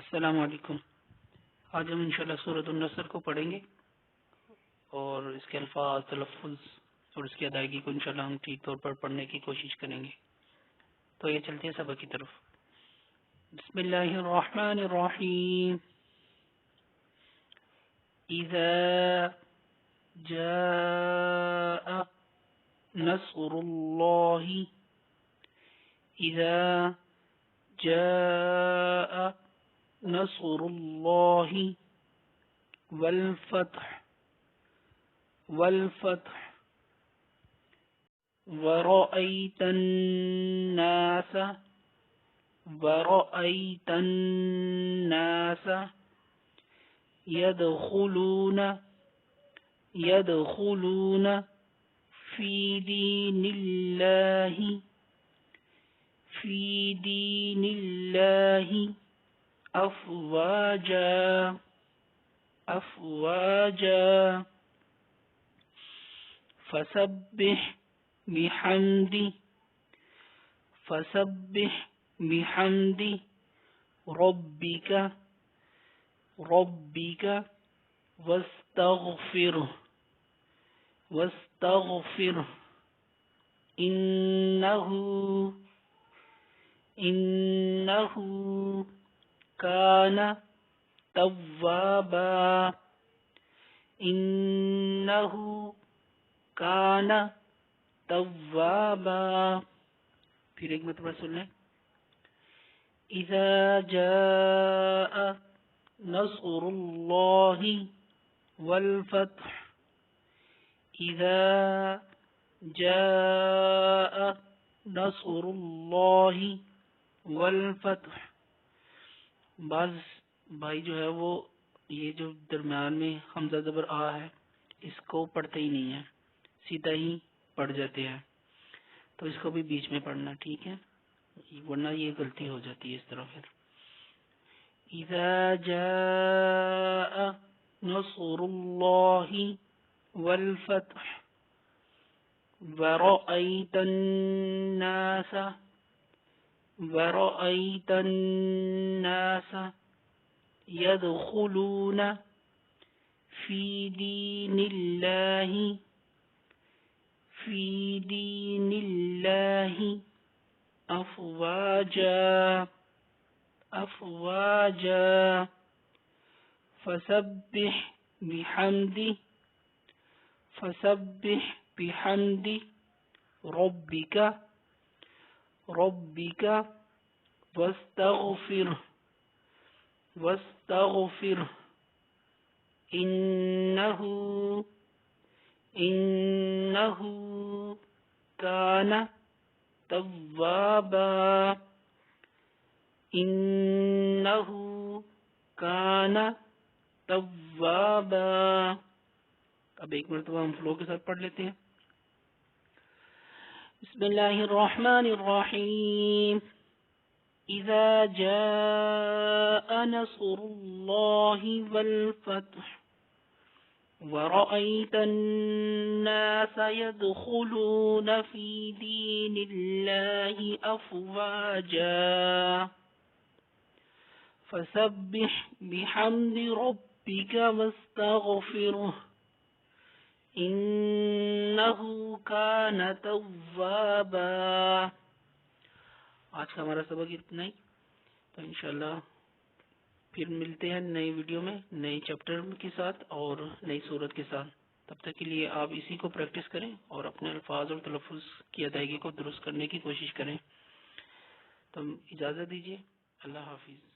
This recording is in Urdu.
السلام علیکم۔ آج ہم انشاءاللہ سورۃ النصر کو پڑھیں گے اور اس کے الفاظ، تلفظ اور اس کی ادائیگی کو انشاءاللہ ہم ٹھیک طور پر پڑھنے کی کوشش کریں گے۔ تو یہ چلتے ہیں سبق کی طرف۔ بسم اللہ الرحمن الرحیم۔ اذا جاء نصر اللہ، اذا جاء نصر اللہ والفتح ورأيت الناس يدخلون في دين الله أفواجا فسبح بحمد ربك واستغفره إنه كان توابا پھر ایک مرتبہ سن لیں۔ اذا جاء نصر اللہ والفتح، اذا جاء نصر اللہ والفتح۔ بعض بھائی جو ہے وہ یہ جو درمیان میں حمزہ زبر آ ہے اس کو پڑھتے ہی نہیں ہے، سیدھا ہی پڑھ جاتے ہیں، تو اس کو بھی بیچ میں پڑھنا ٹھیک ہے، ورنہ یہ غلطی ہو جاتی ہے اس طرح۔ پھر اذا جاء نصر اللہ والفتح ورأيت الناس يدخلون في دين الله أفواجا فسبح بحمد ربك واستغفره إنه كان توابا۔ اب ایک مرتبہ ہم فلو کے ساتھ پڑھ لیتے ہیں۔ بسم اللہ الرحمن الرحیم۔ اذا جاء نصر اللہ والفتح ورأيت الناس يدخلون في دين الله أفواجا فسبح بحمد ربك واستغفره إنه كان توابا۔ آج کا ہمارا سبق اتنا ہی، تو انشاءاللہ پھر ملتے ہیں نئی ویڈیو میں نئے چیپٹر کے ساتھ اور نئی صورت کے ساتھ۔ تب تک کے لیے آپ اسی کو پریکٹس کریں اور اپنے الفاظ اور تلفظ کی ادائیگی کو درست کرنے کی کوشش کریں۔ تو اجازت دیجیے، اللہ حافظ۔